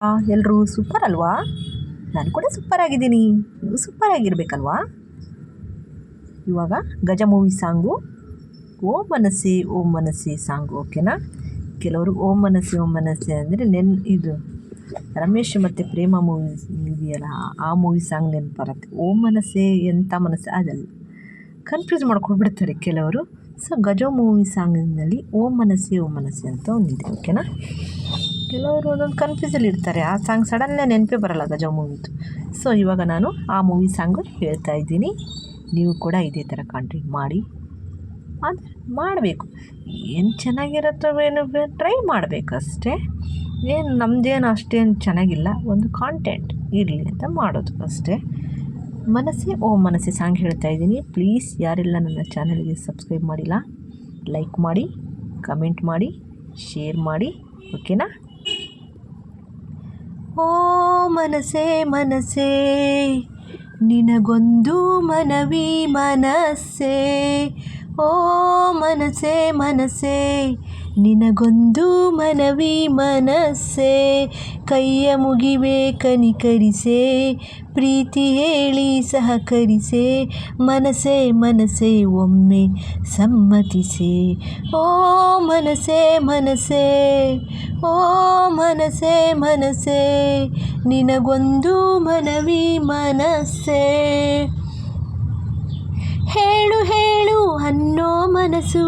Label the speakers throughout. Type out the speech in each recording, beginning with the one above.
Speaker 1: ಎಲ್ಲರೂ ಸೂಪರ್ ಅಲ್ವಾ? ನಾನು ಕೂಡ ಸೂಪರ್ ಆಗಿದ್ದೀನಿ. ನೀವು ಸೂಪರ್ ಆಗಿರಬೇಕಲ್ವಾ? ಇವಾಗ ಗಜ ಮೂವಿ ಸಾಂಗು ಓಂ ಮನಸ್ಸೆ ಓಂ ಮನಸ್ಸೆ ಸಾಂಗು, ಓಕೆನಾ? ಕೆಲವರು ಓಂ ಮನಸ್ಸೆ ಓಂ ಮನಸ್ಸೆ ಅಂದರೆ ಇದು ರಮೇಶ್ ಮತ್ತು ಪ್ರೇಮ ಮೂವಿ ಇದೆಯಲ್ಲ, ಆ ಮೂವಿ ಸಾಂಗ್ ನೆನಪು ಬರುತ್ತೆ. ಓಂ ಮನಸ್ಸೆ ಎಂಥ ಮನಸ್ಸೆ ಅದಲ್ಲ, ಕನ್ಫ್ಯೂಸ್ ಮಾಡ್ಕೊಂಡ್ಬಿಡ್ತಾರೆ ಕೆಲವರು. ಸೊ ಗಜ ಮೂವಿ ಸಾಂಗಿನಲ್ಲಿ ಓಂ ಮನಸ್ಸೆ ಅಂತ ಒಂದಿದೆ, ಓಕೆನಾ? ಕೆಲವರು ಒಂದೊಂದು ಕನ್ಫ್ಯೂಸಲ್ಲಿ ಇರ್ತಾರೆ. ಆ ಸಾಂಗ್ ಸಡನ್ನೇ ನೆನಪೇ ಬರೋಲ್ಲ ಗಜ ಮೂವಿದು. ಸೊ ಇವಾಗ ನಾನು ಆ ಮೂವಿ ಸಾಂಗು ಹೇಳ್ತಾ ಇದ್ದೀನಿ. ನೀವು ಕೂಡ ಇದೇ ಥರ ಕಂಟಿನ್ಯೂ ಮಾಡಿ. ಅದು ಮಾಡಬೇಕು, ಏನು ಚೆನ್ನಾಗಿರುತ್ತವೇನು ಟ್ರೈ ಮಾಡಬೇಕು ಅಷ್ಟೇ. ಏನು ನಮ್ಮದೇನು ಅಷ್ಟೇನು ಚೆನ್ನಾಗಿಲ್ಲ, ಒಂದು ಕಾಂಟೆಂಟ್ ಇರಲಿ ಅಂತ ಮಾಡೋದು ಅಷ್ಟೇ. ಮನಸ್ಸೇ ಓಂ ಮನಸ್ಸೆ ಸಾಂಗ್ ಹೇಳ್ತಾ ಇದ್ದೀನಿ. ಪ್ಲೀಸ್ ಯಾರೆಲ್ಲ ನನ್ನ ಚಾನಲ್ಗೆ ಸಬ್ಸ್ಕ್ರೈಬ್ ಮಾಡಿಲ್ಲ, ಲೈಕ್ ಮಾಡಿ, ಕಮೆಂಟ್ ಮಾಡಿ, ಶೇರ್ ಮಾಡಿ, ಓಕೆನಾ? ಓ ಮನಸ್ಸೇ ಮನಸ್ಸೇ ನಿನಗೊಂದು ಮನವಿ ಮನಸ್ಸೇ, ಓ ಮನಸ್ಸೇ ಮನಸ್ಸೇ ನಿನಗೊಂದು ಮನವಿ ಮನಸ್ಸೇ, ಕೈಯ ಮುಗಿವೆ ಕನಿಕರಿಸೆ, ಪ್ರೀತಿ ಹೇಳಿ ಸಹಕರಿಸೆ, ಮನಸ್ಸೇ ಮನಸ್ಸೇ ಒಮ್ಮೆ ಸಮ್ಮತಿಸೆ, ಓ ಮನಸ್ಸೇ ಮನಸ್ಸೇ, ಓ ಮನಸ್ಸೇ ಮನಸ್ಸೇ ನಿನಗೊಂದು ಮನವಿ ಮನಸ್ಸೇ. ಹೇಳು ಹೇಳು ಅನ್ನೋ ಮನಸ್ಸು,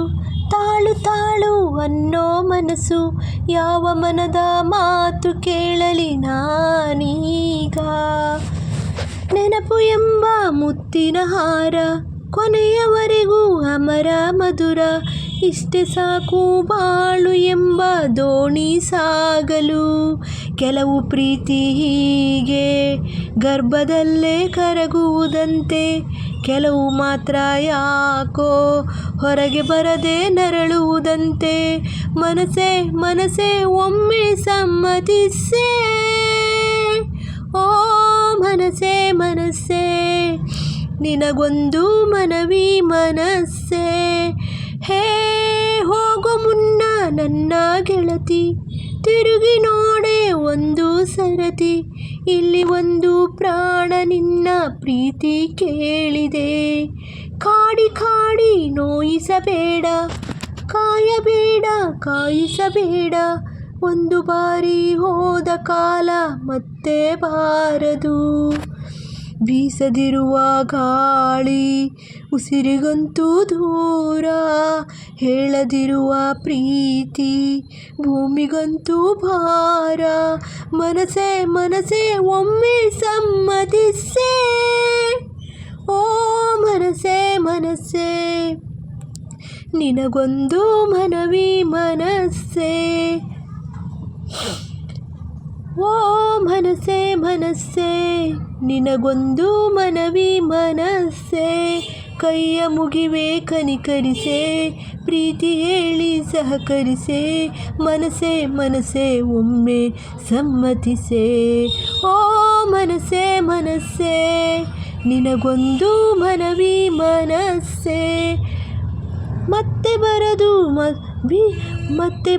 Speaker 1: ತಾಳು ತಾಳು ಅನ್ನೋ ಮನಸ್ಸು, ಯಾವ ಮನದ ಮಾತು ಕೇಳಲಿ ನಾನೀಗ. ನೆನಪು ಎಂಬ ಮುತ್ತಿನ ಹಾರ, ಕೊನೆಯವರೆಗೂ ಅಮರ ಮಧುರ, ಇಷ್ಟೇ ಸಾಕು ಬಾಳು ಎಂಬ ದೋಣಿ ಸಾಗಲು. ಕೆಲವು ಪ್ರೀತಿ ಹೀಗೆ ಗರ್ಭದಲ್ಲೇ ಕರಗುವುದಂತೆ, ಕೆಲವು ಮಾತ್ರ ಯಾಕೋ ಹೊರಗೆ ಬರದೆ ನರಳುವುದಂತೆ, ಮನಸ್ಸೇ ಮನಸ್ಸೇ ಒಮ್ಮೆ ಸಮ್ಮತಿಸೆ, ಓ ಮನಸ್ಸೇ ಮನಸ್ಸೇ ನಿನಗೊಂದು ಮನವಿ ಮನಸ್ಸೇ. ಹೇ ಹೋಗೋ ಮುನ್ನ ನನ್ನ ಗೆಳತಿ, ತಿರುಗಿ ನೋಡೆ ಒಂದು ಸರತಿ, ಇಲ್ಲಿ ಒಂದು ಪ್ರಾಣ ನಿನ್ನ ಪ್ರೀತಿ ಕೇಳಿದೆ. ಕಾಡಿ ಕಾಡಿ ನೋಯಿಸಬೇಡ, ಕಾಯಬೇಡ ಕಾಯಿಸಬೇಡ, ಒಂದು ಬಾರಿ ಹೋದ ಕಾಲ ಮತ್ತೆ ಬಾರದು. ಬೀಸದಿರುವ ಗಾಳಿ ಉಸಿರಿಗಂತೂ ದೂರ, ಹೇಳದಿರುವ ಪ್ರೀತಿ ಭೂಮಿಗಂತೂ ಭಾರ, ಮನಸ್ಸೇ ಮನಸ್ಸೇ ಒಮ್ಮೆ ಸಮ್ಮತಿಸೆ, ಓ ಮನಸ್ಸೇ ಮನಸ್ಸೇ ನಿನಗೊಂದು ಮನವಿ ಮನಸ್ಸೇ. ಓ ಮನಸ್ಸೇ ಮನಸ್ಸೇ ನಿನಗೊಂದು ಮನವಿ ಮನಸ್ಸೇ, ಕೈಯ ಮುಗಿವೆ ಕನಿಕರಿಸೆ, ಪ್ರೀತಿ ಹೇಳಿ ಸಹಕರಿಸೆ, ಮನಸ್ಸೇ ಮನಸ್ಸೇ ಒಮ್ಮೆ ಸಮ್ಮತಿಸೆ, ಓ ಮನಸ್ಸೇ ಮನಸ್ಸೇ ನಿನಗೊಂದು ಮನವಿ ಮನಸ್ಸೇ. ಮತ್ತೆ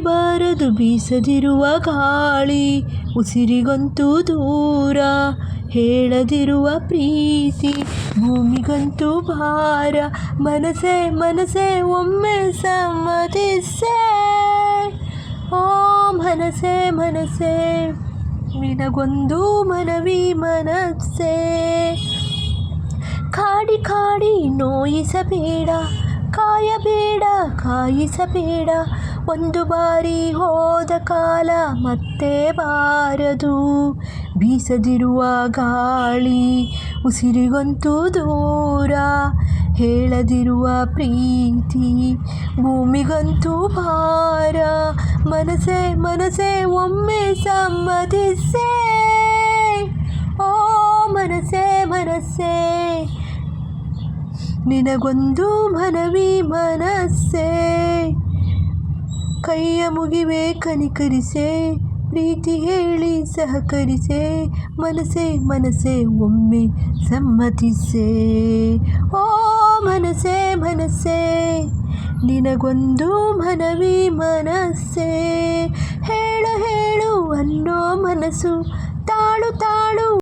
Speaker 1: ಬಾರದು ಬೀಸದಿರುವ ಗಾಳಿ ಉಸಿರಿಗಂತೂ ದೂರ, ಹೇಳದಿರುವ ಪ್ರೀತಿ ಭೂಮಿಗಂತೂ ಭಾರ, ಮನಸ್ಸೇ ಮನಸ್ಸೇ ಒಮ್ಮೆ ಸಮ್ಮತಿಸೆ, ಓ ಮನಸ್ಸೇ ಮನಸ್ಸೇ ನಿನಗೊಂದು ಮನವಿ ಮನಸ್ಸೇ. ಕಾಡಿ ಕಾಡಿ ನೋಯಿಸಬೇಡ, ಕಾಯಬೇಡ ಕಾಯಿಸಬೇಡ, ಒಂದು ಬಾರಿ ಹೋದ ಕಾಲ ಮತ್ತೆ ಬಾರದು. ಬೀಸದಿರುವ ಗಾಳಿ ಉಸಿರಿಗಂತೂ ದೂರ, ಹೇಳದಿರುವ ಪ್ರೀತಿ ಭೂಮಿಗಂತೂ ಭಾರ, ಮನಸ್ಸೇ ಮನಸ್ಸೇ ಒಮ್ಮೆ ಸಮ್ಮತಿಸೆ, ಓ ಮನಸ್ಸೇ ಮನಸ್ಸೇ ನಿನಗೊಂದು ಮನವಿ ಮನಸ್ಸೇ. ಕೈಯ ಮುಗಿವೆ ಕನಿಕರಿಸೆ, ಪ್ರೀತಿ ಹೇಳಿ ಸಹಕರಿಸೆ, ಮನಸ್ಸೇ ಮನಸ್ಸೇ ಒಮ್ಮೆ ಸಮ್ಮತಿಸೆ, ಓ ಮನಸ್ಸೇ ಮನಸ್ಸೇ ನಿನಗೊಂದು ಮನವಿ ಮನಸ್ಸೇ. ಹೇಳು ಹೇಳು ಅನ್ನೋ ಮನ ಮನಸ್ಸು ತಾಳು ತಾಳು